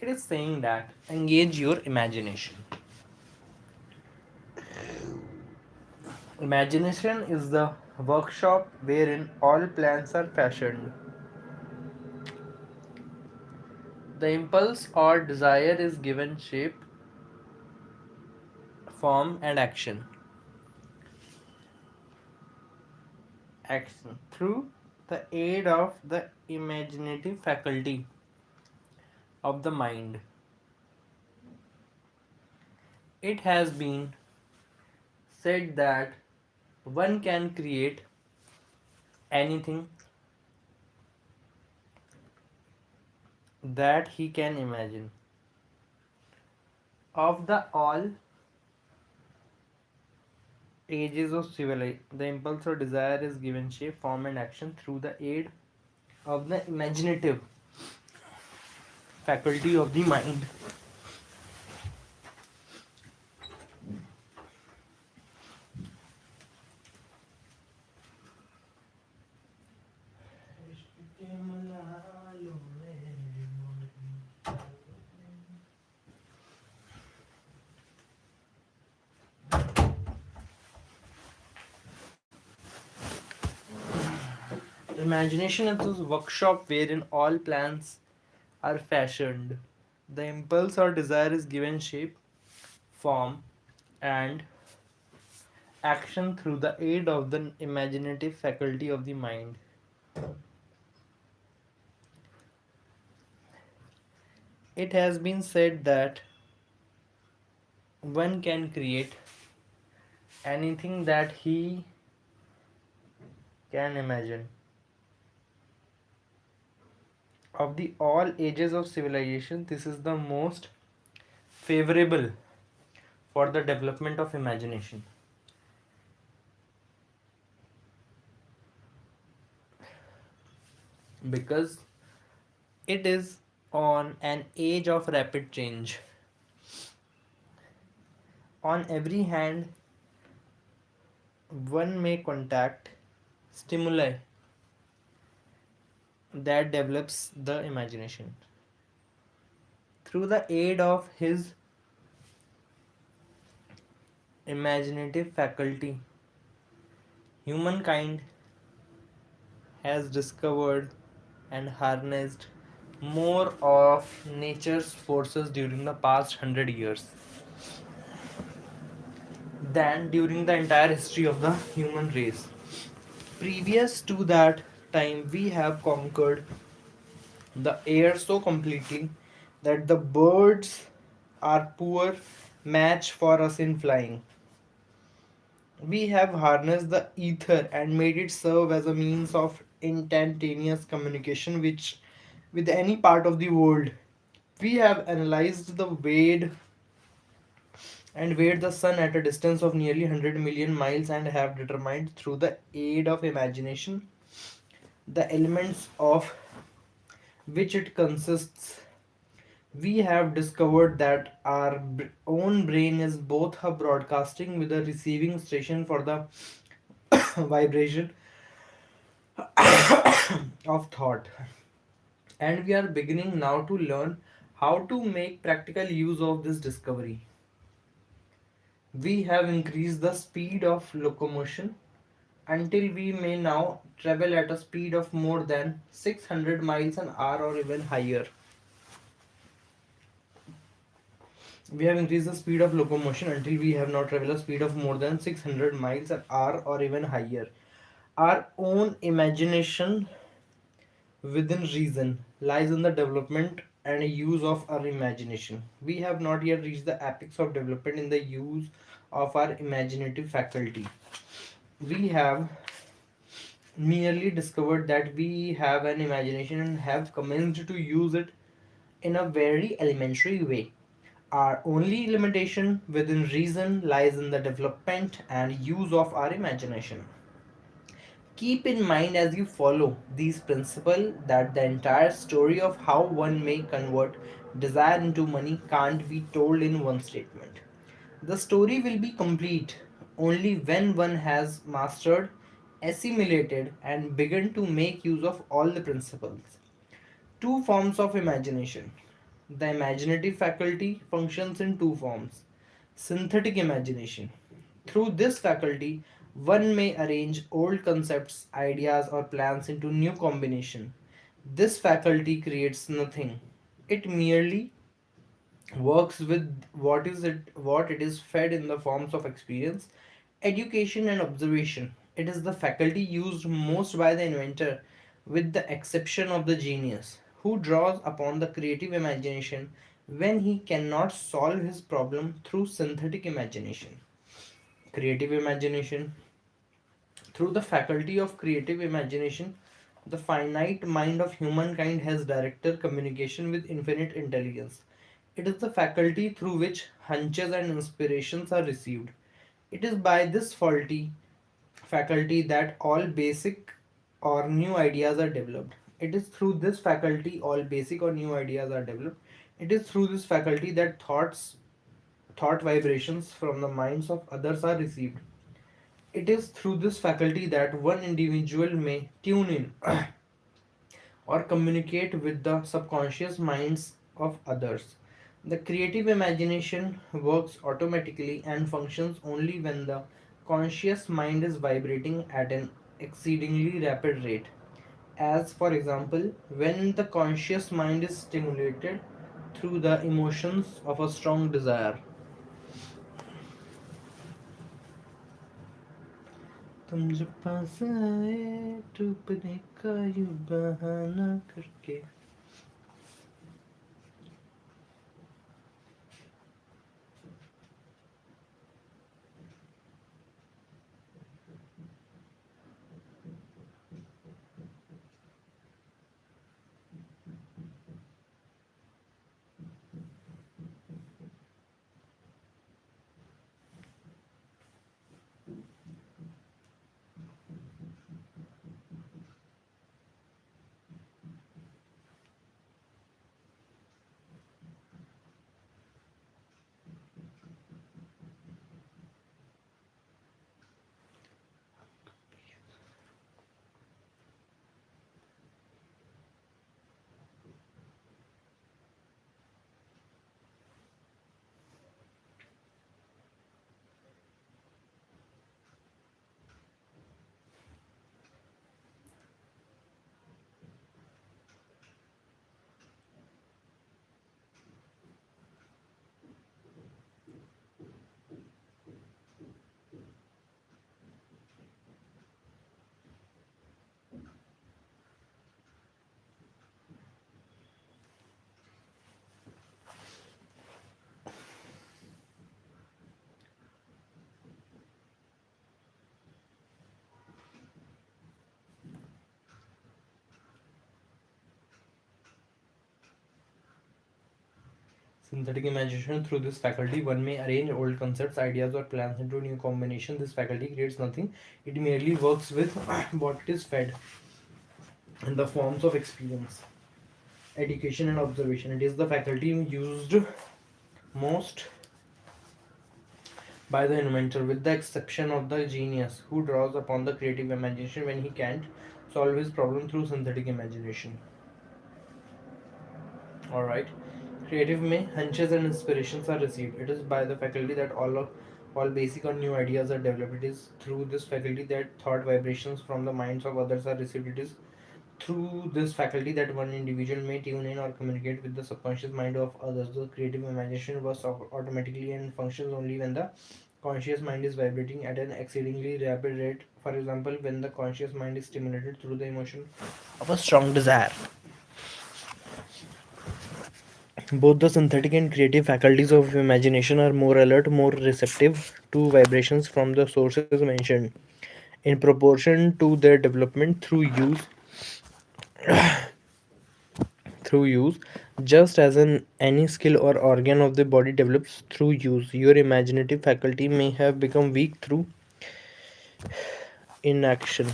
It is saying that engage your imagination. Imagination is the workshop wherein all plans are fashioned. The impulse or desire is given shape, form, and action. Action through the aid of the imaginative faculty of the mind. It has been said that one can create anything that he can imagine. Of the all ages of civilization, the impulse or desire is given shape, form, and action through the aid of the imaginative faculty of the mind. Imagination is a workshop wherein all plans are fashioned. The impulse or desire is given shape, form, and action through the aid of the imaginative faculty of the mind. It has been said that one can create anything that he can imagine. Of the all ages of civilization, this is the most favorable for the development of imagination, because it is on an age of rapid change. On every hand, one may contact stimuli that develops the imagination. Through the aid of his imaginative faculty, humankind has discovered and harnessed more of nature's forces during the past 100 years than during the entire history of the human race. Previous to that time, we have conquered the air so completely that the birds are poor match for us in flying. We have harnessed the ether and made it serve as a means of instantaneous communication which with any part of the world. We have analyzed the weighed the sun at a distance of nearly 100 million miles and have determined through the aid of imagination the elements of which it consists. We have discovered that our own brain is both a broadcasting with a receiving station for the vibration of thought, and we are beginning now to learn how to make practical use of this discovery. We have increased the speed of locomotion until we may now travel at a speed of more than 600 miles an hour or even higher. We have increased the speed of locomotion until we have now traveled a speed of more than 600 miles an hour or even higher. Our own imagination within reason lies in the development and use of our imagination. We have not yet reached the apex of development in the use of our imaginative faculty. We have merely discovered that we have an imagination and have commenced to use it in a very elementary way. Our only limitation within reason lies in the development and use of our imagination. Keep in mind as you follow these principles that the entire story of how one may convert desire into money can't be told in one statement. The story will be complete only when one has mastered, assimilated, and begun to make use of all the principles. Two forms of imagination. The imaginative faculty functions in two forms. Synthetic imagination. Through this faculty, one may arrange old concepts, ideas, or plans into new combination. This faculty creates nothing. It merely works with what it is fed in the forms of experience, education, and observation. It is the faculty used most by the inventor, with the exception of the genius, who draws upon the creative imagination when he cannot solve his problem through synthetic imagination. Creative imagination. Through the faculty of creative imagination, the finite mind of humankind has direct communication with infinite intelligence. It is the faculty through which hunches and inspirations are received. It is by this faulty faculty that all basic or new ideas are developed. It is through this faculty all basic or new ideas are developed. It is through this faculty that thought vibrations from the minds of others are received. It is through this faculty that one individual may tune in or communicate with the subconscious minds of others. The creative imagination works automatically and functions only when the conscious mind is vibrating at an exceedingly rapid rate. As, for example, when the conscious mind is stimulated through the emotions of a strong desire. तुम जब पास आए डूबने का यूं बहाना करके. Synthetic imagination. Through this faculty, one may arrange old concepts, ideas, or plans into new combination. This faculty creates nothing. It merely works with what it is fed in the forms of experience, education, and observation. It is the faculty used most by the inventor, with the exception of the genius, who draws upon the creative imagination when he can't solve his problem through synthetic imagination. Alright. Creative may hunches and inspirations are received. It is by the faculty that all basic or new ideas are developed. It is through this faculty that thought vibrations from the minds of others are received. It is through this faculty that one individual may tune in or communicate with the subconscious mind of others. The creative imagination works automatically and functions only when the conscious mind is vibrating at an exceedingly rapid rate. For example, when the conscious mind is stimulated through the emotion of a strong desire. Both the synthetic and creative faculties of imagination are more alert, more receptive to vibrations from the sources mentioned. In proportion to their development through use, just as in any skill or organ of the body develops through use, your imaginative faculty may have become weak through inaction.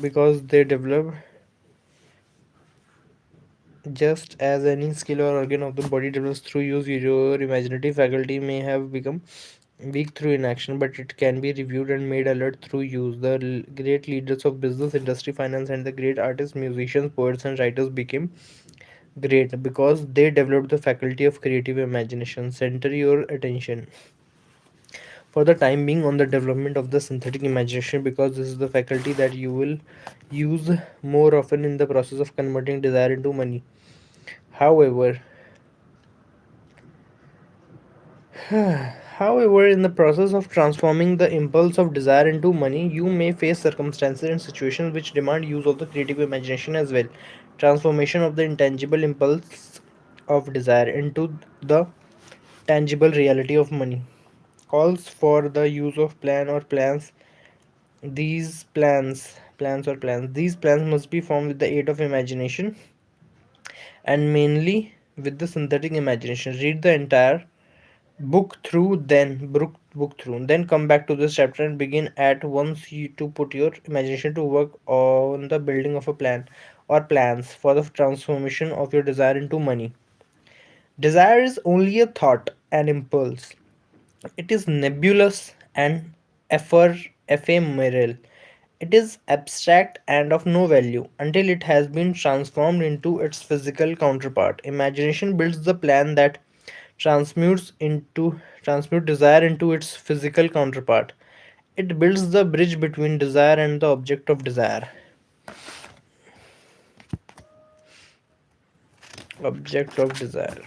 Because they develop just as any skill or organ of the body develops through use, your imaginative faculty may have become weak through inaction, but it can be reviewed and made alert through use. The great leaders of business, industry, finance, and the great artists, musicians, poets, and writers became great because they developed the faculty of creative imagination. Center your attention for the time being on the development of the synthetic imagination because this is the faculty that you will use more often in the process of converting desire into money. However, However, in the process of transforming the impulse of desire into money, you may face circumstances and situations which demand use of the creative imagination as well. Transformation of the intangible impulse of desire into the tangible reality of money calls for the use of plan or plans. These plans must be formed with the aid of imagination and mainly with the synthetic imagination. Read the entire book through then come back to this chapter and begin at once you to put your imagination to work on the building of a plan or plans for the transformation of your desire into money. Desire is only a thought, an impulse. It is nebulous and ephemeral. It is abstract and of no value until it has been transformed into its physical counterpart. Imagination builds the plan that transmutes into transmute desire into its physical counterpart. It builds the bridge between desire and the object of desire. Object of desire.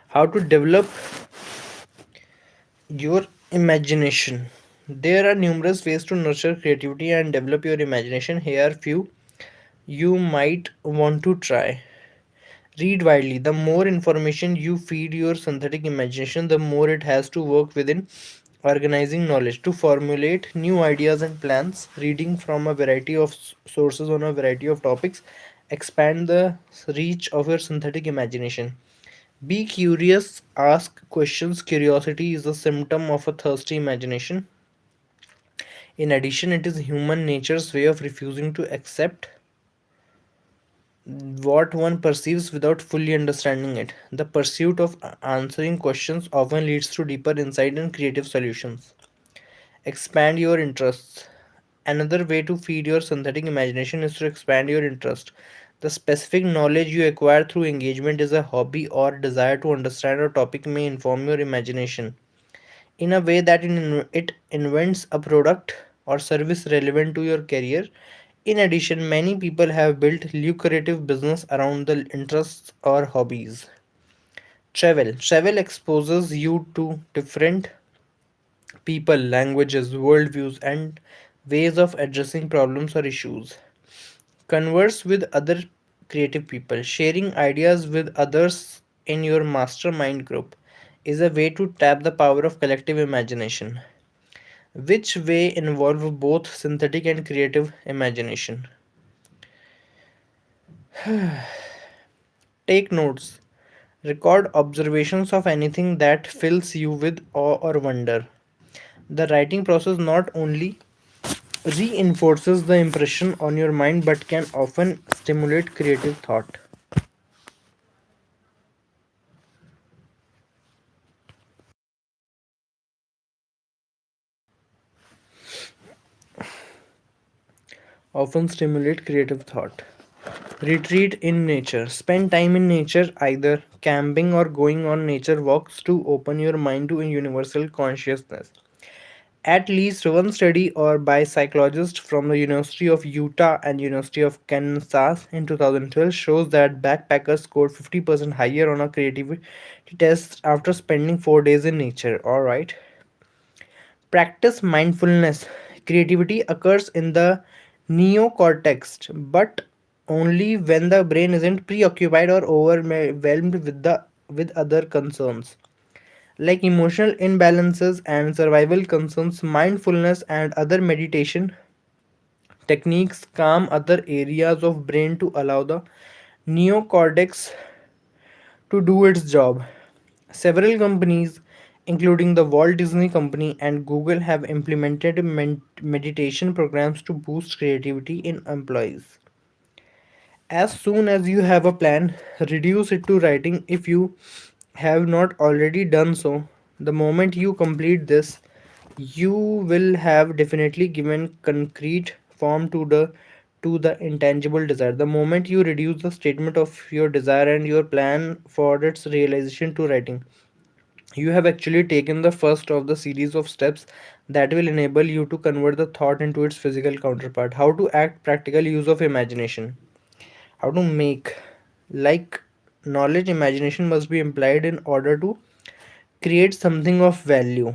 How to develop your imagination. There are numerous ways to nurture creativity and develop your imagination. Here are few you might want to try. Read widely. The more information you feed your synthetic imagination, the more it has to work within organizing knowledge to formulate new ideas and plans. Reading from a variety of sources on a variety of topics expand the reach of your synthetic imagination. Be curious, ask questions. Curiosity is a symptom of a thirsty imagination. In addition, it is human nature's way of refusing to accept what one perceives without fully understanding it. The pursuit of answering questions often leads to deeper insight and creative solutions. Expand your interests. Another way to feed your synthetic imagination is to expand your interest. The specific knowledge you acquire through engagement is a hobby or desire to understand a topic may inform your imagination in a way that it invents a product or service relevant to your career. In addition, many people have built lucrative business around the interests or hobbies. Travel exposes you to different people, languages, worldviews, and ways of addressing problems or issues. Converse with other creative people. Sharing ideas with others in your mastermind group is a way to tap the power of collective imagination, which way involve both synthetic and creative imagination. Take notes. Record observations of anything that fills you with awe or wonder. The writing process not only reinforces the impression on your mind but can often stimulate creative thought. Often stimulate creative thought. Retreat in nature. Spend time in nature, either camping or going on nature walks to open your mind to a universal consciousness. At least one study or by psychologists from the University of Utah and University of Kansas in 2012 shows that backpackers scored 50% higher on a creativity test after spending 4 days in nature. All right. Practice mindfulness. Creativity occurs in the neocortex, but only when the brain isn't preoccupied or overwhelmed with other concerns like emotional imbalances and survival concerns. Mindfulness and other meditation techniques calm other areas of brain to allow the neocortex to do its job. Several companies, including the Walt Disney Company and Google, have implemented meditation programs to boost creativity in employees. As soon as you have a plan, reduce it to writing. If you have not already done so, the moment you complete this, you will have definitely given concrete form to the intangible desire. The moment you reduce the statement of your desire and your plan for its realization to writing, you have actually taken the first of the series of steps that will enable you to convert the thought into its physical counterpart. How to act practical use of imagination. How to make, like knowledge, imagination must be implied in order to create something of value.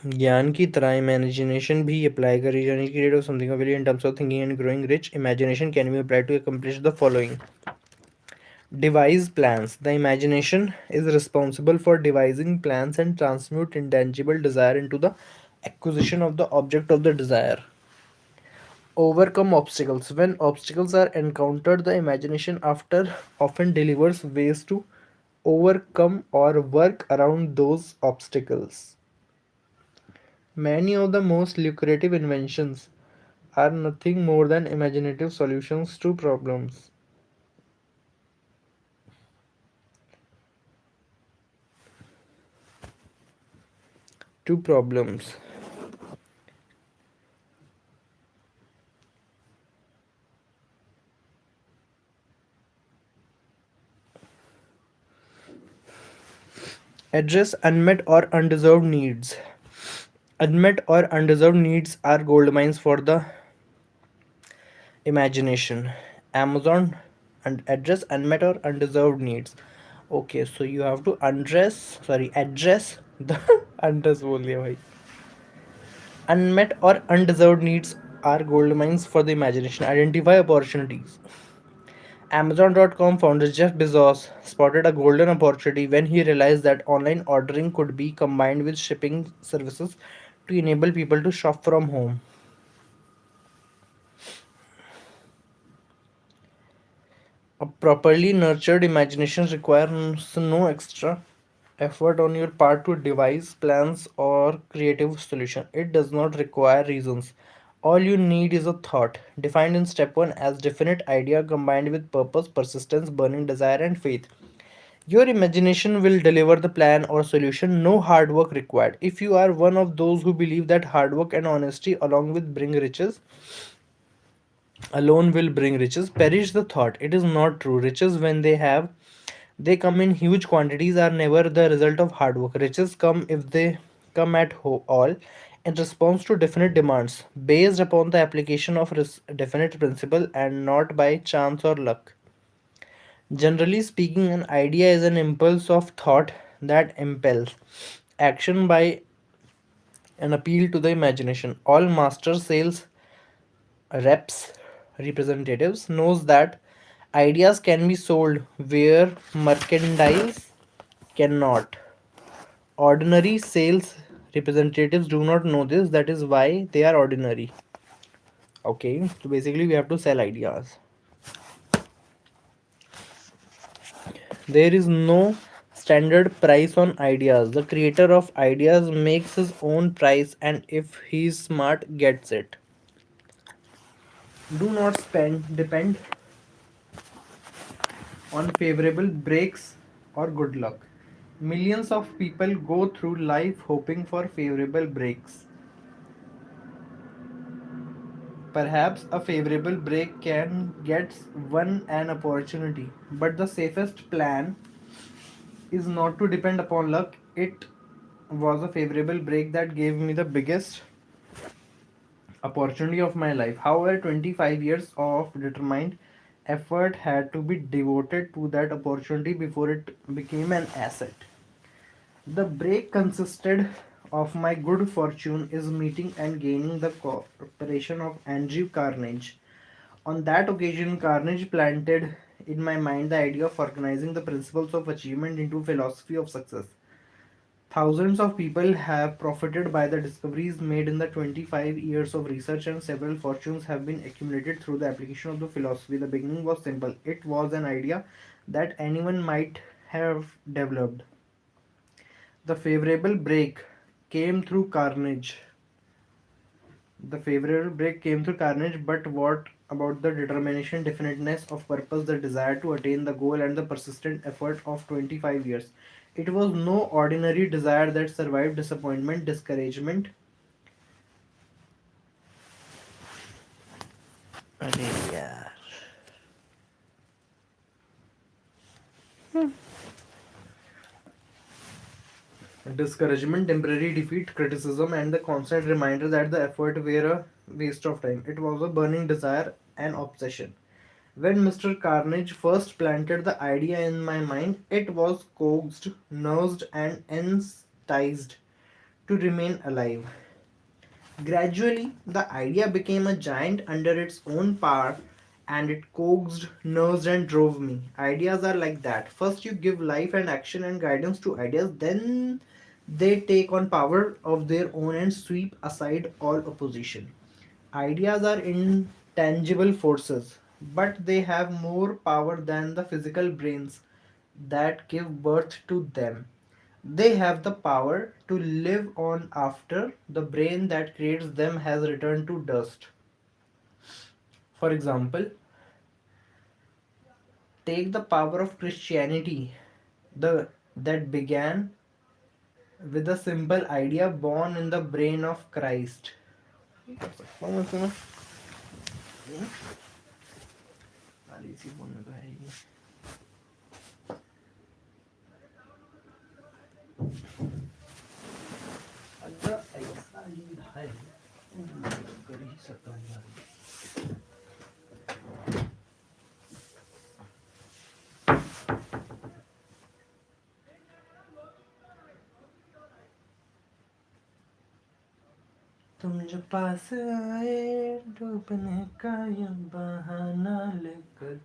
ज्ञान की तरह imagination भी apply करी जानी create of something of value in terms of thinking and growing rich. Imagination can be applied to accomplish the following. Devise plans. The imagination is responsible for devising plans and transmute intangible desire into the acquisition of the object of the desire. Overcome obstacles. When obstacles are encountered, the imagination after often delivers ways to overcome or work around those obstacles. Many of the most lucrative inventions are nothing more than imaginative solutions to problems. To problems. Address unmet or undeserved needs. Unmet or undeserved needs are gold mines for the imagination. Amazon and address unmet or undeserved needs. Okay, so you have to address the address बोल दिया भाई. Unmet or undeserved needs are gold mines for the imagination. Identify opportunities. Amazon.com founder Jeff Bezos spotted a golden opportunity when he realized that online ordering could be combined with shipping services to enable people to shop from home. A properly nurtured imagination requires no extra effort on your part to devise plans or creative solution. It does not require reasons. All you need is a thought, defined in step 1 as definite idea combined with purpose, persistence, burning desire, and faith. Your imagination will deliver the plan or solution, no hard work required. If you are one of those who believe that hard work and honesty alone will bring riches, perish the thought. It is not true. Riches, when they come in huge quantities, are never the result of hard work. Riches come if they come at all in response to definite demands, based upon the application of definite principle and not by chance or luck. Generally speaking, an idea is an impulse of thought that impels action by an appeal to the imagination. All master sales reps representatives knows that ideas can be sold where merchandise cannot. Ordinary sales representatives do not know this, that is why they are ordinary. Okay, so basically we have to sell ideas. There is no standard price on ideas. The creator of ideas makes his own price, and if he's smart, gets it. Do not depend on favorable breaks or good luck. Millions of people go through life hoping for favorable breaks. Perhaps a favorable break can get one an opportunity, but the safest plan is not to depend upon luck. It was a favorable break that gave me the biggest opportunity of my life. However, 25 years of determined effort had to be devoted to that opportunity before it became an asset. The break consisted of my good fortune is meeting and gaining the cooperation of Andrew Carnegie. On that occasion, Carnegie planted in my mind the idea of organizing the principles of achievement into philosophy of success. Thousands of people have profited by the discoveries made in the 25 years of research, and several fortunes have been accumulated through the application of the philosophy. The beginning was simple. It was an idea that anyone might have developed. The favorable break came through carnage. The favorable break came through carnage, but what about the determination, definiteness of purpose, the desire to attain the goal, and the persistent effort of 25 years. It was no ordinary desire that survived disappointment, discouragement. अरे यार. Discouragement, temporary defeat, criticism, and the constant reminder that the effort were a waste of time. It was a burning desire and obsession. When Mr. Carnage first planted the idea in my mind, it was coaxed, nursed, and enticed to remain alive. Gradually, the idea became a giant under its own power, and it coaxed, nursed, and drove me. Ideas are like that. First, you give life and action and guidance to ideas, then they take on power of their own and sweep aside all opposition. Ideas are intangible forces, but they have more power than the physical brains that give birth to them. They have the power to live on after the brain that creates them has returned to dust. For example, take the power of Christianity, the that began with a simple idea born in the brain of Christ. तुम जो पास आए डूबने का ये बहाना लेकर.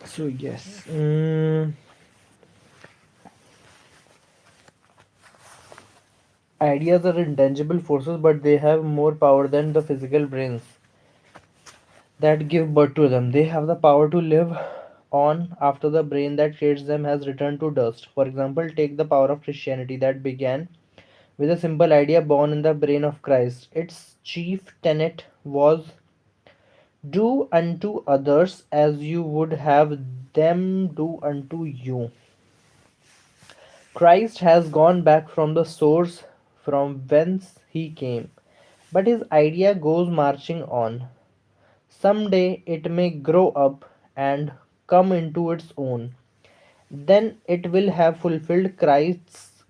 So yes, ideas are intangible forces, but they have more power than the physical brains that give birth to them. They have the power to live on after the brain that creates them has returned to dust. For example, take the power of Christianity that began with a simple idea born in the brain of Christ. Its chief tenet was do unto others as you would have them do unto you. Christ has gone back from the source from whence he came, but his idea goes marching on. Someday it may grow up and come into its own. Then it will have fulfilled Christ's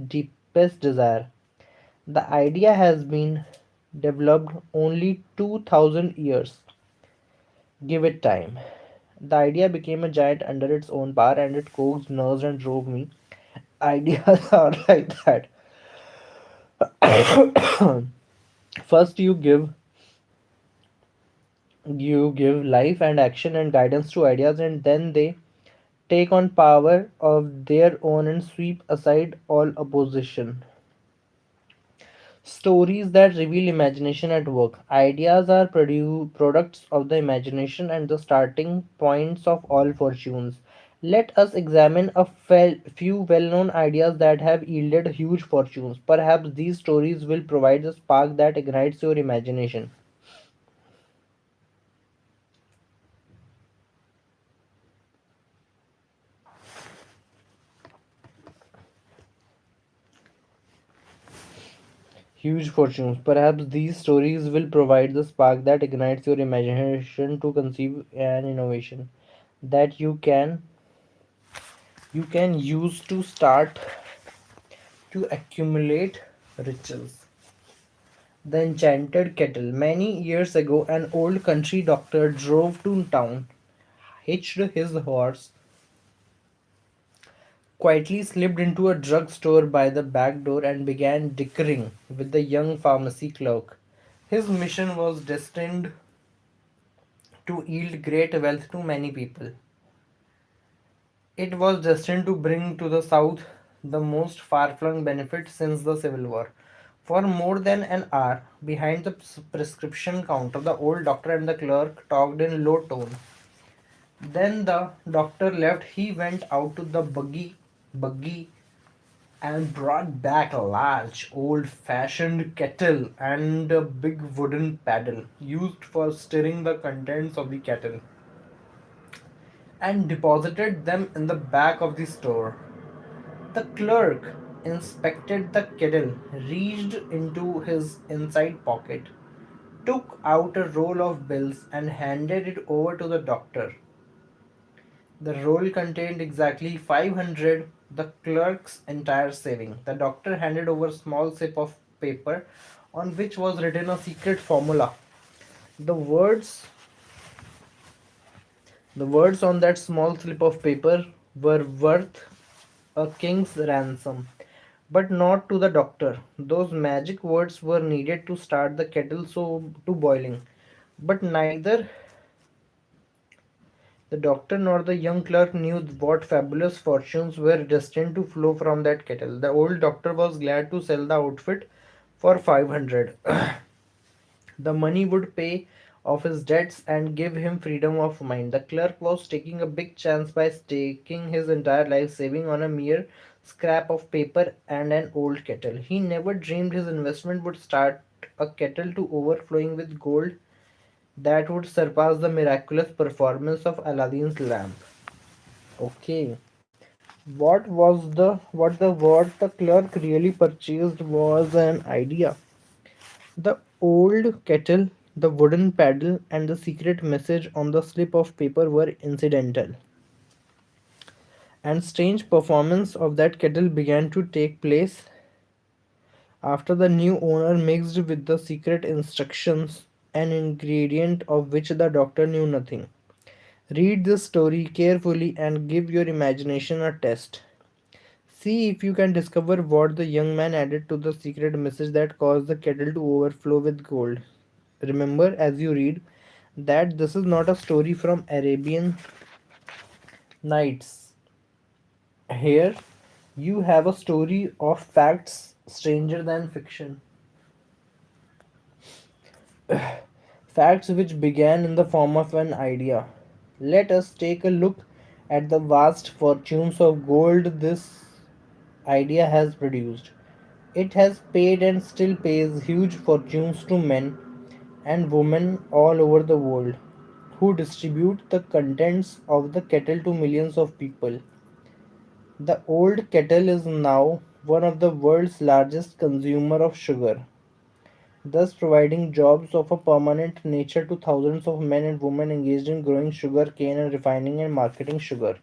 deepest desire. The idea has been developed only 2000 years. Give it time. The idea became a giant under its own power and it coaxed, nursed, and drove me. Ideas are like that. First, you give life and action and guidance to ideas, and then they take on power of their own and sweep aside all opposition. Stories that reveal imagination at work. Ideas are products of the imagination and the starting points of all fortunes. Let us examine a few well known ideas that have yielded huge fortunes. Perhaps these stories will provide the spark that ignites your imagination. Huge fortunes. Perhaps these stories will provide the spark that ignites your imagination to conceive an innovation that you can use to start to accumulate riches. The Enchanted Kettle. Many years ago, an old country doctor drove to town, hitched his horse, quietly slipped into a drug store by the back door, and began dickering with the young pharmacy clerk. His mission was destined to yield great wealth to many people. It was destined to bring to the South the most far-flung benefit since the Civil War. For more than an hour, behind the prescription counter, the old doctor and the clerk talked in low tone. Then the doctor left. He went out to the buggy, and brought back a large, old-fashioned kettle and a big wooden paddle used for stirring the contents of the kettle, and deposited them in the back of the store. The clerk inspected the kettle, reached into his inside pocket, took out a roll of bills, and handed it over to the doctor. The roll contained exactly 500, the clerk's entire saving. The doctor handed over a small slip of paper on which was written a secret formula. The words the words on that small slip of paper were worth a king's ransom. But not to the doctor. Those magic words were needed to start the kettle to boiling. But neither the doctor nor the young clerk knew what fabulous fortunes were destined to flow from that kettle. The old doctor was glad to sell the outfit for 500. The money would pay off his debts and give him freedom of mind. The clerk was taking a big chance by staking his entire life saving on a mere scrap of paper and an old kettle. He never dreamed his investment would start a kettle to overflowing with gold that would surpass the miraculous performance of Aladdin's lamp. Okay. What the clerk really purchased was an idea. The old kettle, the wooden paddle, and the secret message on the slip of paper were incidental. And strange performance of that kettle began to take place after the new owner mixed with the secret instructions an ingredient of which the doctor knew nothing. Read this story carefully and give your imagination a test. See if you can discover what the young man added to the secret message that caused the kettle to overflow with gold. Remember as you read that this is not a story from Arabian Nights. Here you have a story of facts stranger than fiction. Facts which began in the form of an idea. Let us take a look at the vast fortunes of gold this idea has produced. It has paid and still pays huge fortunes to men and women all over the world who distribute the contents of the kettle to millions of people. The old kettle is now one of the world's largest consumer of sugar, thus providing jobs of a permanent nature to thousands of men and women engaged in growing sugar cane and refining and marketing sugar.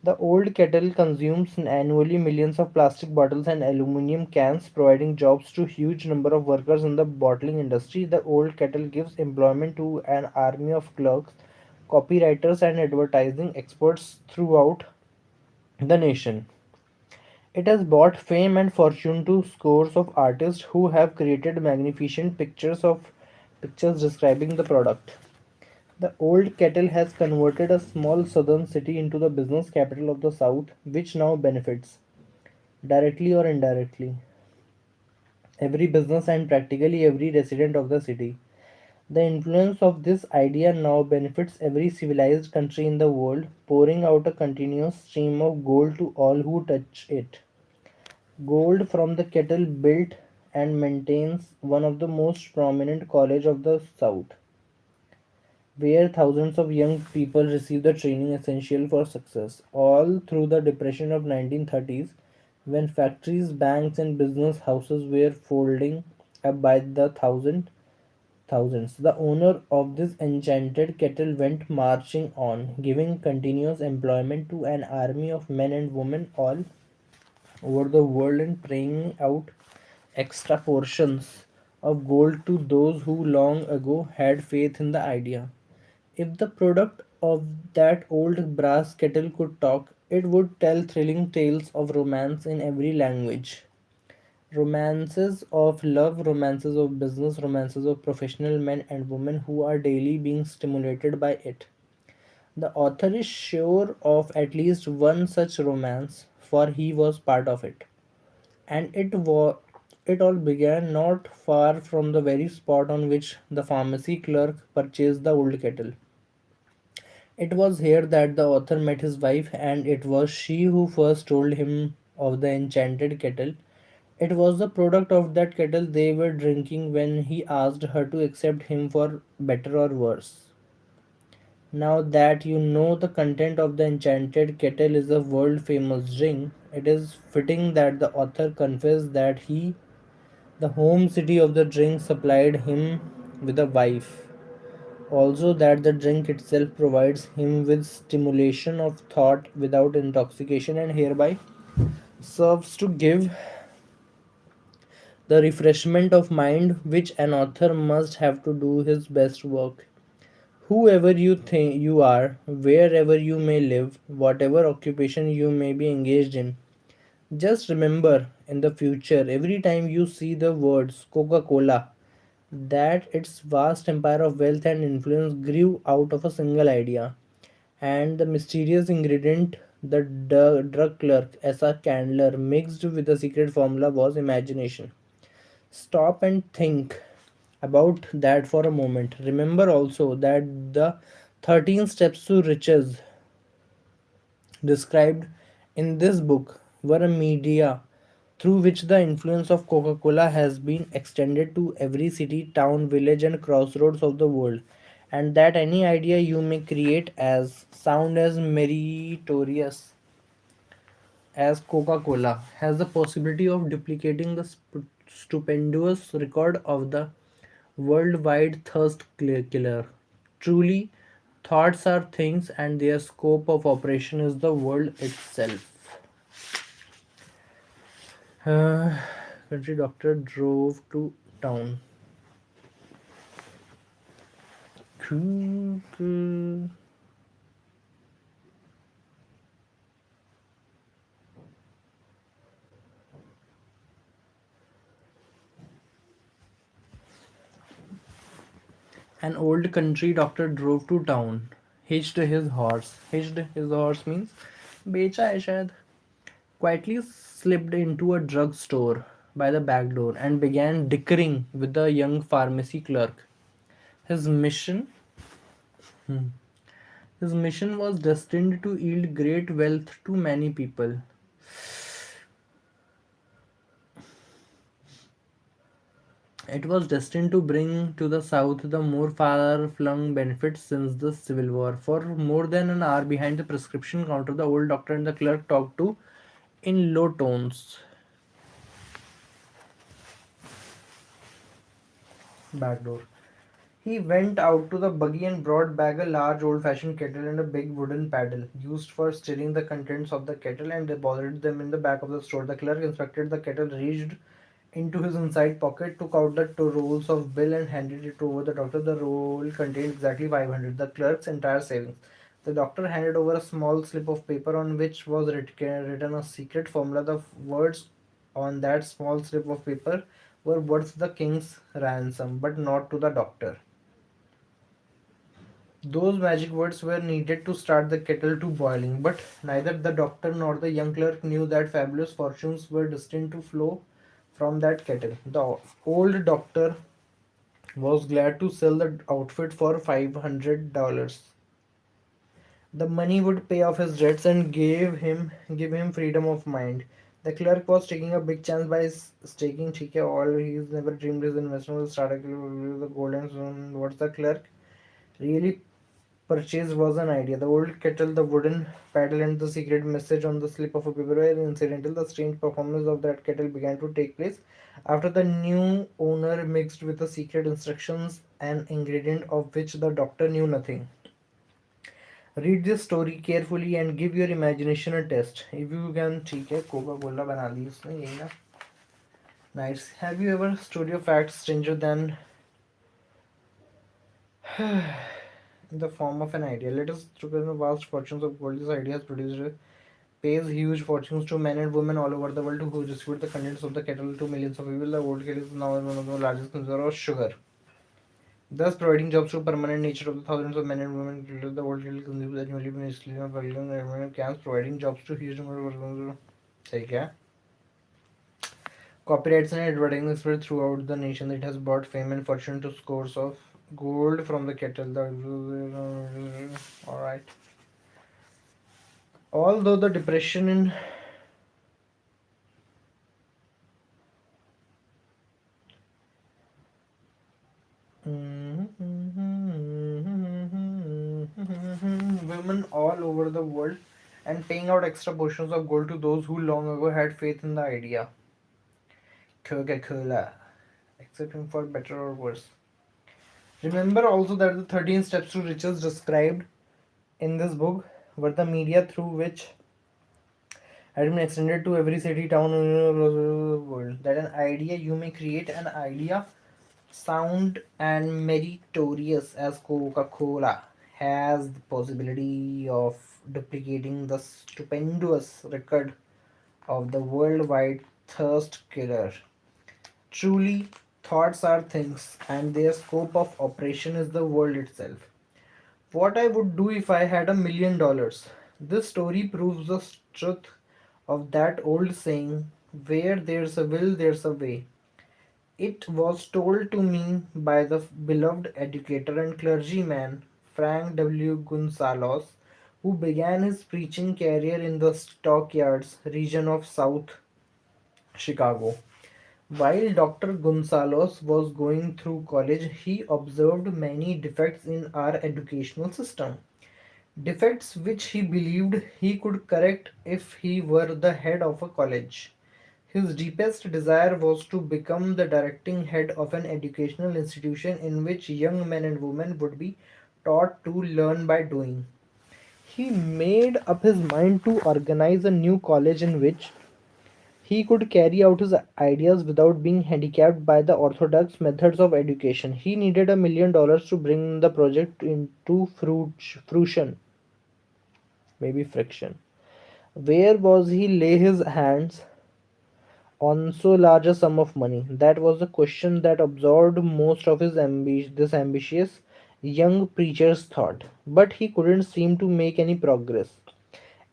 The old kettle consumes annually millions of plastic bottles and aluminum cans, providing jobs to huge number of workers in the bottling industry. The old kettle gives employment to an army of clerks, copywriters, and advertising experts throughout the nation. It has brought fame and fortune to scores of artists who have created magnificent pictures describing the product. The old kettle has converted a small southern city into the business capital of the south, which now benefits, directly or indirectly, every business and practically every resident of the city. The influence of this idea now benefits every civilized country in the world, pouring out a continuous stream of gold to all who touch it. Gold from the kettle built and maintains one of the most prominent college of the south, where thousands of young people receive the training essential for success. All through the depression of 1930s, when factories, banks, and business houses were folding up by the thousands, the owner of this enchanted kettle went marching on, giving continuous employment to an army of men and women all over the world and praying out extra portions of gold to those who long ago had faith in the idea. If the product of that old brass kettle could talk, it would tell thrilling tales of romance in every language. Romances of love, romances of business, romances of professional men and women who are daily being stimulated by it. The author is sure of at least one such romance, for he was part of it. And it all began not far from the very spot on which the pharmacy clerk purchased the old kettle. It was here that the author met his wife, and it was she who first told him of the enchanted kettle. It was the product of that kettle they were drinking when he asked her to accept him for better or worse. Now that you know the content of the enchanted kettle is a world famous drink, it is fitting that the author confess that he, the home city of the drink, supplied him with a wife. Also, that the drink itself provides him with stimulation of thought without intoxication and hereby serves to give the refreshment of mind which an author must have to do his best work. Whoever you think you are, wherever you may live, whatever occupation you may be engaged in, just remember in the future, every time you see the words Coca Cola, that its vast empire of wealth and influence grew out of a single idea. And the mysterious ingredient the drug clerk S.R. Candler mixed with the secret formula was imagination. Stop and think about that for a moment. Remember also that the 13 steps to riches described in this book were a media through which the influence of Coca Cola has been extended to every city, town, village, and crossroads of the world, and that any idea you may create as sound as meritorious as Coca Cola has the possibility of duplicating the stupendous record of the worldwide thirst killer. Truly, thoughts are things, and their scope of operation is the world itself. Uh, Country doctor drove to town. An old country doctor drove to town, hitched his horse. Hitched his horse means बेचा है शायद. Quietly slipped into a drug store by the back door and began dickering with the young pharmacy clerk. His mission, his mission was destined to yield great wealth to many people. It was destined to bring to the South the more far-flung benefits since the Civil War. For more than an hour behind the prescription counter, the old doctor and the clerk talked to in low tones. Back door. He went out to the buggy and brought back a large old-fashioned kettle and a big wooden paddle, used for stirring the contents of the kettle, and deposited them in the back of the store. The clerk inspected the kettle, reached into his inside pocket, took out the two rolls of bill and handed it over the doctor. The roll contained exactly 500, the clerk's entire savings. The doctor handed over a small slip of paper on which was written a secret formula. The words on that small slip of paper were worth the king's ransom, but not to the doctor. Those magic words were needed to start the kettle to boiling, but neither the doctor nor the young clerk knew that fabulous fortunes were destined to flow from that kettle. The old doctor was glad to sell the outfit for $500. The money would pay off his debts and give him freedom of mind. The clerk was taking a big chance by staking ठीक है all he's never dreamed his investment will start the golden zone. What's the clerk really purchase was an idea. The old kettle, the wooden paddle, and the secret message on the slip of a paper were incidental. The strange performance of that kettle began to take place after the new owner mixed with the secret instructions, an ingredient of which the doctor knew nothing. Read this story carefully and give your imagination a test. If you can, ठीक है Coca Cola बना दी उसने यही ना. Nice. Have you ever stood your facts stranger than in the form of an idea? Let us look at the vast fortunes of gold this idea has produced pays huge fortunes to men and women all over the world who distribute the contents of the kettle to millions of people. The world kettle is now one of the largest consumers of sugar, thus providing jobs to permanent nature of the thousands of men and women. The world kettle consumes annually millions camps, providing jobs to huge number of workers. सही क्या? Copyrights and advertising spread throughout the nation. It has brought fame and fortune to scores of gold from the kettle. All right. Although the depression in women all over the world and paying out extra portions of gold to those who long ago had faith in the idea. Coca-Cola, accepting for better or worse. Remember also that the 13 steps to riches described in this book were the media through which had been extended to every city, town, in the world. That an idea you may create an idea sound and meritorious as Coca-Cola has the possibility of duplicating the stupendous record of the worldwide thirst killer. Truly, thoughts are things, and their scope of operation is the world itself. What I would do if I had $1 million. This story proves the truth of that old saying, where there's a will, there's a way. It was told to me by the beloved educator and clergyman Frank W. Gonzalez, who began his preaching career in the Stockyards region of South Chicago. While Dr. Gonzalez was going through college, he observed many defects in our educational system. Defects which he believed he could correct if he were the head of a college. His deepest desire was to become the directing head of an educational institution in which young men and women would be taught to learn by doing. He made up his mind to organize a new college in which he could carry out his ideas without being handicapped by the orthodox methods of education. He needed $1 million to bring the project into fruition, maybe friction. Where was he lay his hands on so large a sum of money? That was the question that absorbed most of his this ambitious young preachers thought, but he couldn't seem to make any progress.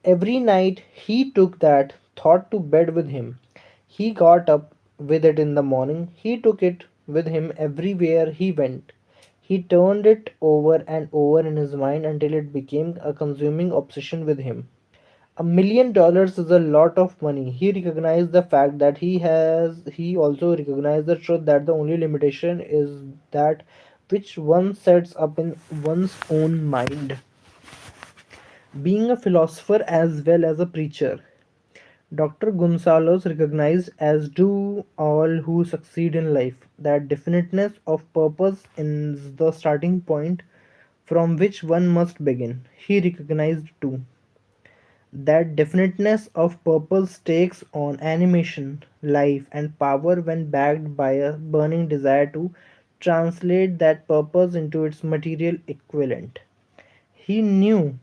Every night he took that thought to bed with him. He got up with it in the morning. He took it with him everywhere he went. He turned it over and over in his mind until it became a consuming obsession with him. $1 million is a lot of money. He recognized the fact that he also recognized the truth that the only limitation is that which one sets up in one's own mind. Being a philosopher as well as a preacher, Dr. Gonzalez recognized, as do all who succeed in life, that definiteness of purpose is the starting point from which one must begin. He recognized too that definiteness of purpose takes on animation, life, and power when backed by a burning desire to translate that purpose into its material equivalent. He knew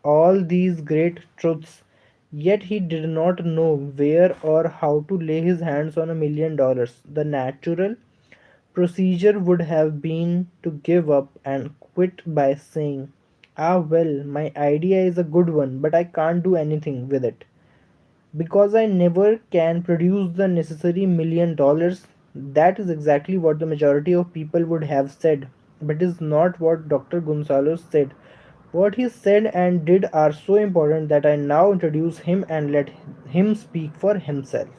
all these great truths, yet he did not know where or how to lay his hands on $1 million. The natural procedure would have been to give up and quit by saying, "Ah, well, my idea is a good one, but I can't do anything with it because I never can produce the necessary $1 million." That is exactly what the majority of people would have said, but is not what Dr. Gonzalez said. What he said and did are so important that I now introduce him and let him speak for himself.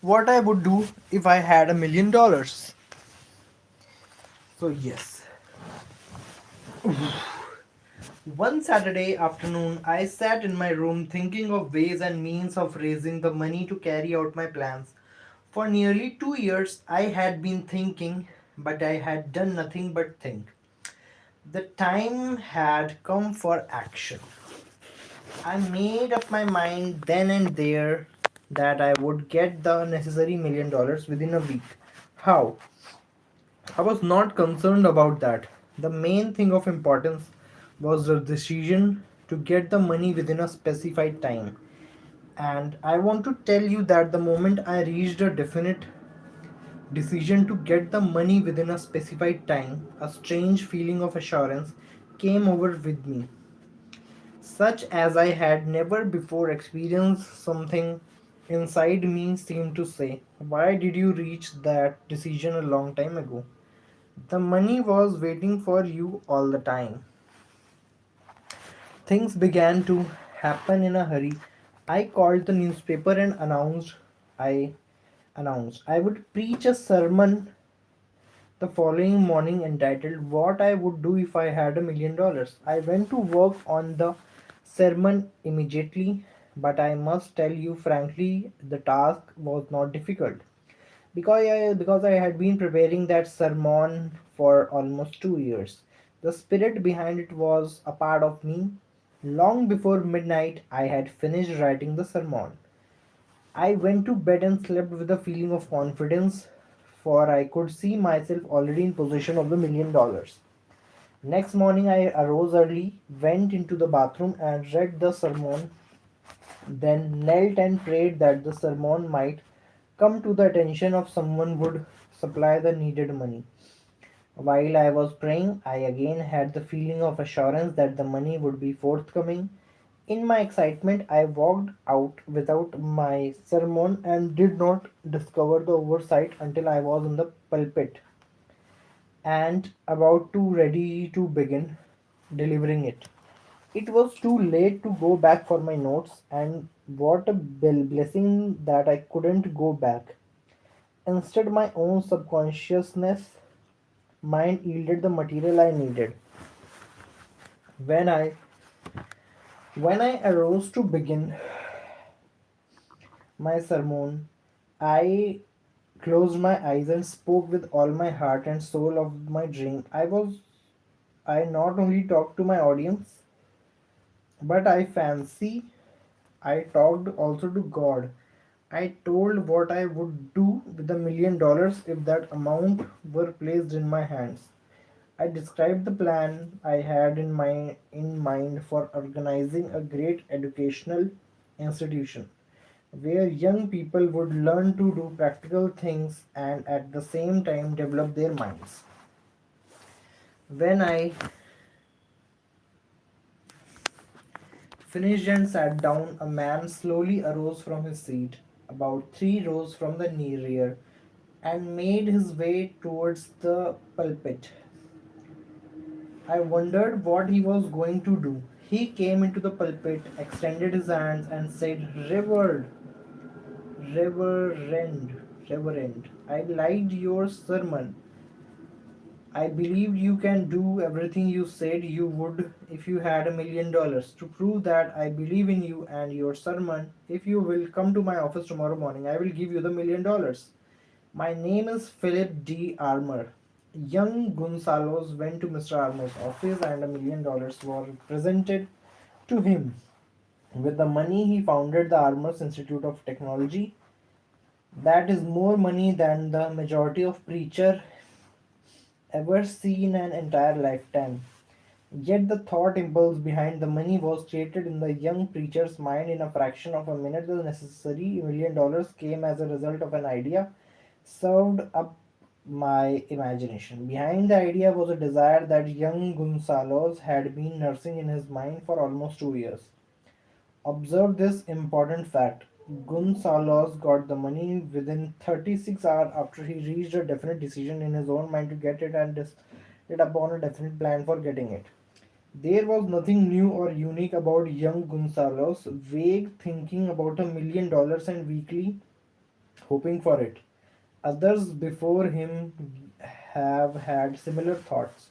What I would do if I had $1 million. So, yes. One Saturday afternoon, I sat in my room thinking of ways and means of raising the money to carry out my plans. For nearly 2 years, I had been thinking, but I had done nothing but think. The time had come for action. I made up my mind then and there that I would get the necessary $1 million within a week. How? I was not concerned about that. The main thing of importance was the decision to get the money within a specified time. And I want to tell you that the moment I reached a definite decision to get the money within a specified time, a strange feeling of assurance came over with me, such as I had never before experienced. Something inside me seemed to say, why did you reach that decision a long time ago? The money was waiting for you all the time. Things began to happen in a hurry. I called the newspaper and I announced I would preach a sermon the following morning entitled What I Would Do If I Had $1 Million. I went to work on the sermon immediately, but I must tell you frankly, the task was not difficult because I had been preparing that sermon for almost 2 years. The spirit behind it was a part of me. Long before midnight, I had finished writing the sermon. I went to bed and slept with a feeling of confidence, for I could see myself already in possession of the $1 million. Next morning, I arose early, went into the bathroom, and read the sermon, then knelt and prayed that the sermon might come to the attention of someone would supply the needed money. While I was praying, I again had the feeling of assurance that the money would be forthcoming. In my excitement, I walked out without my sermon and did not discover the oversight until I was in the pulpit and about to ready to begin delivering it. It was too late to go back for my notes, and what a blessing that I couldn't go back. Instead, my own subconsciousness mind yielded the material I needed. When I when I arose to begin my sermon, I closed my eyes and spoke with all my heart and soul of my dream. I not only talked to my audience, but I fancy I talked also to God. I told what I would do with $1 million if that amount were placed in my hands. I described the plan I had in mind for organizing a great educational institution where young people would learn to do practical things and at the same time develop their minds. When I finished and sat down, a man slowly arose from his seat, about 3 rows from the near rear, and made his way towards the pulpit. I wondered what he was going to do. He came into the pulpit, extended his hands, and said, Reverend, Reverend, I liked your sermon. I believed you can do everything you said you would if you had $1 million. To prove that I believe in you and your sermon, if you will come to my office tomorrow morning, I will give you the $1 million. My name is Philip D. Armour. Young Gonzalez went to Mr. Armour's office and $1 million were presented to him. With the money, he founded the Armour's Institute of Technology. That is more money than the majority of preacher ever see in an entire lifetime. Yet the thought impulse behind the money was created in the young preacher's mind in a fraction of a minute. The necessary $1 million came as a result of an idea served up my imagination. Behind the idea was a desire that young Gonzalez had been nursing in his mind for almost 2 years. Observe this important fact. Gonzalez got the money within 36 hours after he reached a definite decision in his own mind to get it and decided upon a definite plan for getting it. There was nothing new or unique about young Gonzalez' vague thinking about $1 million and weekly. hoping for it. Others before him have had similar thoughts.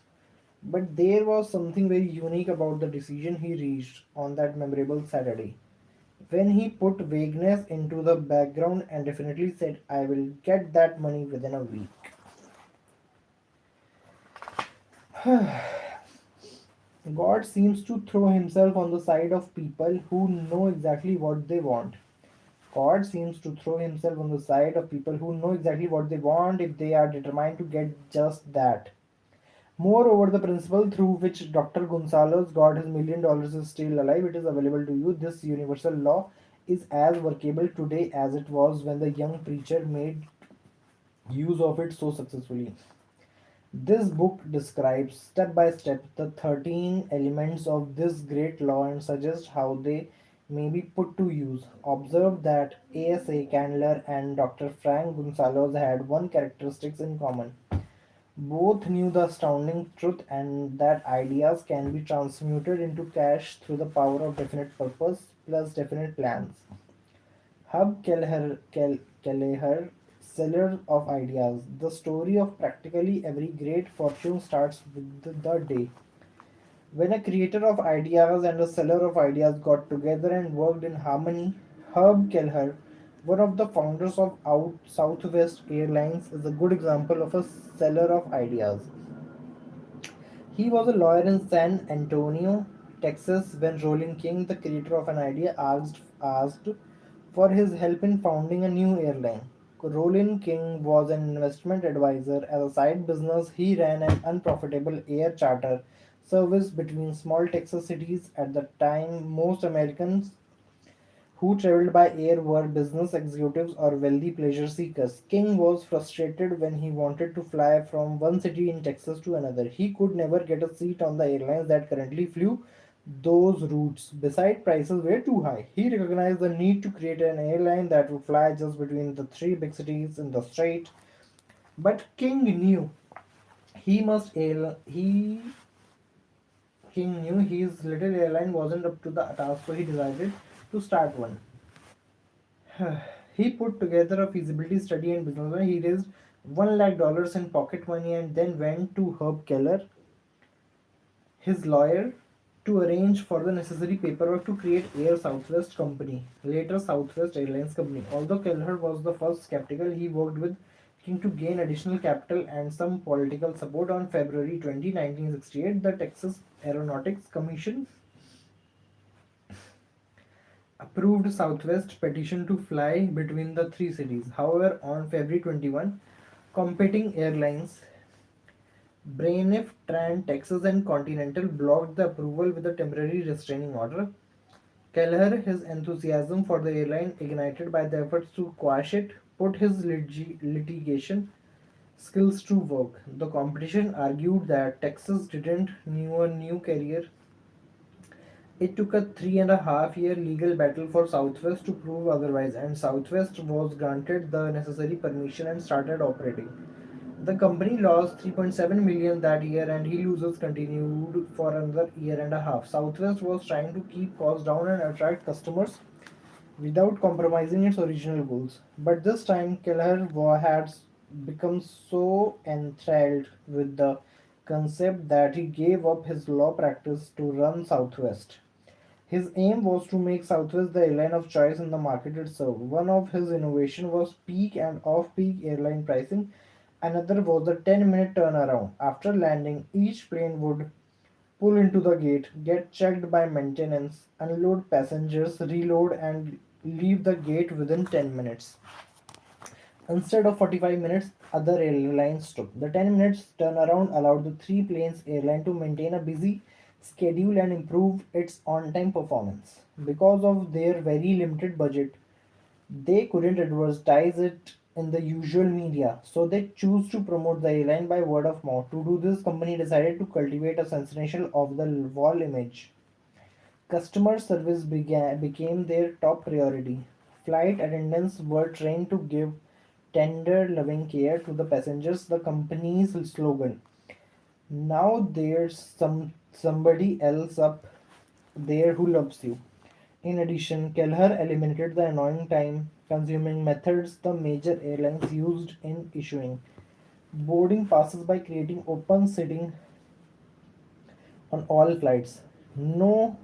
But there was something very unique about the decision he reached on that memorable Saturday. When he put vagueness into the background and definitely said, I will get that money within a week. God seems to throw himself on the side of people who know exactly what they want. God seems to throw himself on the side of people who know exactly what they want if they are determined to get just that. Moreover, the principle through which Dr. Gonzalez got his $1 million is still alive. It is available to you. This universal law is as workable today as it was when the young preacher made use of it so successfully. This book describes step by step the 13 elements of this great law and suggests how they may be put to use. Observe that A.S.A. Candler and Dr. Frank Gonzalez had one characteristic in common. Both knew the astounding truth and that ideas can be transmuted into cash through the power of definite purpose plus definite plans. Kelleher, seller of ideas. The story of practically every great fortune starts with the day when a creator of ideas and a seller of ideas got together and worked in harmony. Herb Kelleher, one of the founders of Southwest Airlines, is a good example of a seller of ideas. He was a lawyer in San Antonio, Texas, when Rollin King, the creator of an idea, asked for his help in founding a new airline. Rollin King was an investment advisor. As a side business, he ran an unprofitable air charter service between small Texas cities. At the time, most Americans who traveled by air were business executives or wealthy pleasure seekers. King was frustrated when he wanted to fly from one city in Texas to another. He could never get a seat on the airlines that currently flew those routes. Besides, prices were too high. He recognized the need to create an airline that would fly just between the three big cities in the state. But he must air, he King knew his little airline wasn't up to the task, so he decided to start one. He put together a feasibility study and business plan. He raised $1 lakh in pocket money and then went to Herb Keller, his lawyer, to arrange for the necessary paperwork to create Air Southwest Company, later Southwest Airlines Company. Although Keller was the first skeptical, he worked with King to gain additional capital and some political support. On February 20, 1968, the Texas Aeronautics Commission approved Southwest petition to fly between the three cities. However, on February 21, competing airlines Braniff, Tran, Texas and Continental blocked the approval with a temporary restraining order. Kelleher, his enthusiasm for the airline ignited by the efforts to quash it, put his litigation skills to work. The competition argued that Texas didn't need a new carrier. It took a 3.5 year legal battle for Southwest to prove otherwise, and Southwest was granted the necessary permission and started operating. The company lost 3.7 million that year and he losses continued for another year and a half. Southwest was trying to keep costs down and attract customers without compromising its original goals. But this time Keller had become so enthralled with the concept that he gave up his law practice to run Southwest. His aim was to make Southwest the airline of choice in the market it served. One of his innovations was peak and off-peak airline pricing. Another was the 10-minute turnaround. After landing, each plane would pull into the gate, get checked by maintenance, unload passengers, reload, and leave the gate within 10 minutes. Instead of 45 minutes, other airlines took. The 10 minutes turnaround allowed the three planes airline to maintain a busy schedule and improve its on-time performance. Because of their very limited budget, they couldn't advertise it in the usual media, so they choose to promote the airline by word of mouth. To do this, company decided to cultivate a sensational of the wall image. Customer service became their top priority. Flight attendants were trained to give tender, loving care to the passengers, the company's slogan. Now there's somebody else up there who loves you. In addition, Kelleher eliminated the annoying time consuming methods the major airlines used in issuing boarding passes by creating open seating on all flights. No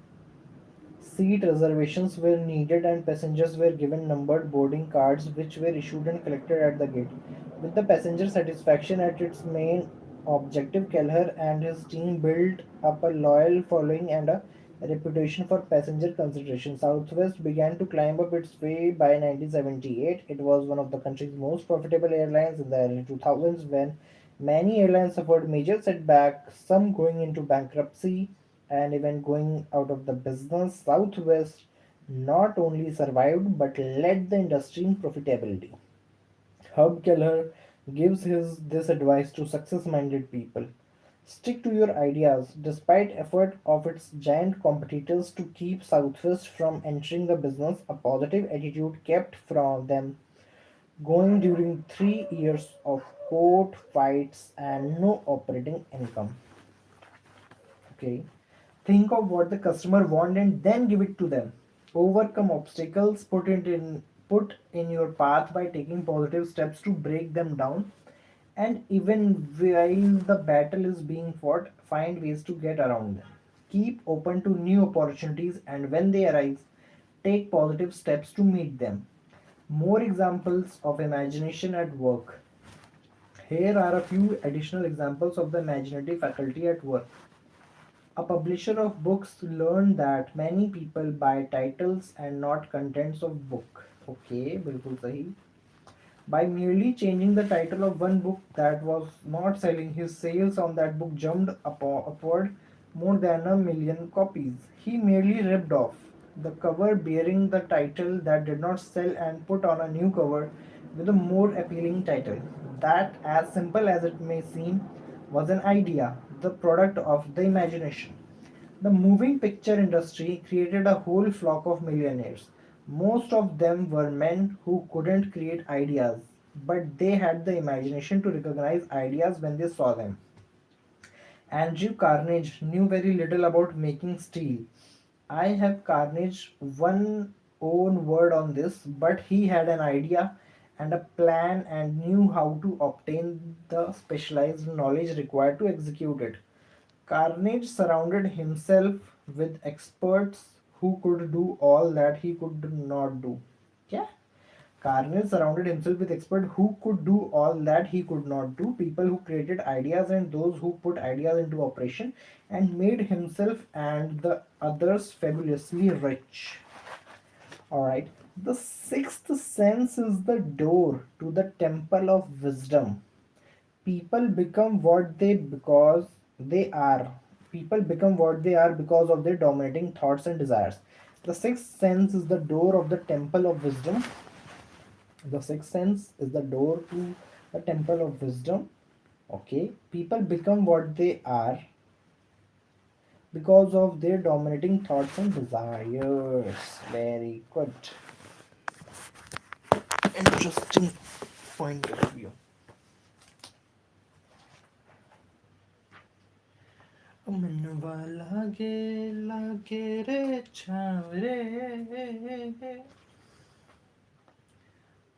seat reservations were needed and passengers were given numbered boarding cards which were issued and collected at the gate. With the passenger satisfaction at its main objective, Kelleher and his team built up a loyal following and a reputation for passenger consideration. Southwest began to climb up its way by 1978. It was one of the country's most profitable airlines in the early 2000s when many airlines suffered major setbacks, some going into bankruptcy and even going out of the business. Southwest not only survived but led the industry in profitability. Herb Keller gives this advice to success-minded people. Stick to your ideas despite effort of its giant competitors to keep Southwest from entering the business. A positive attitude kept from them going during 3 years of court fights and no operating income. Okay. Think of what the customer want and then give it to them. Overcome obstacles put in your path by taking positive steps to break them down. And even while the battle is being fought, find ways to get around them. Keep open to new opportunities and when they arise, take positive steps to meet them. More examples of imagination at work. Here are a few additional examples of the imaginative faculty at work. A publisher of books learned that many people buy titles and not contents of book. Okay, बिल्कुल सही. By merely changing the title of one book that was not selling, his sales on that book jumped upward more than 1 million copies. He merely ripped off the cover bearing the title that did not sell and put on a new cover with a more appealing title. That, as simple as it may seem, was an idea, the product of the imagination. The moving picture industry created a whole flock of millionaires. Most of them were men who couldn't create ideas, but they had the imagination to recognize ideas when they saw them. Andrew Carnegie knew very little about making steel. I have Carnegie one own word on this, but he had an idea and a plan and knew how to obtain the specialized knowledge required to execute it. Carnage surrounded himself with experts who could do all that he could not do. Yeah. Carnage surrounded himself with experts who could do all that he could not do, people who created ideas and those who put ideas into operation, and made himself and the others fabulously rich. Alright. The sixth sense is the door to the temple of wisdom. People become what they because they are. People become what they are because of their dominating thoughts and desires. The sixth sense is the door of the temple of wisdom. The sixth sense is the door to the temple of wisdom. Okay. People become what they are because of their dominating thoughts and desires. Very good. Interesting point of view. मनवा लागे लागे रे छावरे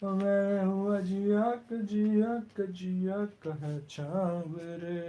मैं हुआ जिया जिया जिया कह छावरे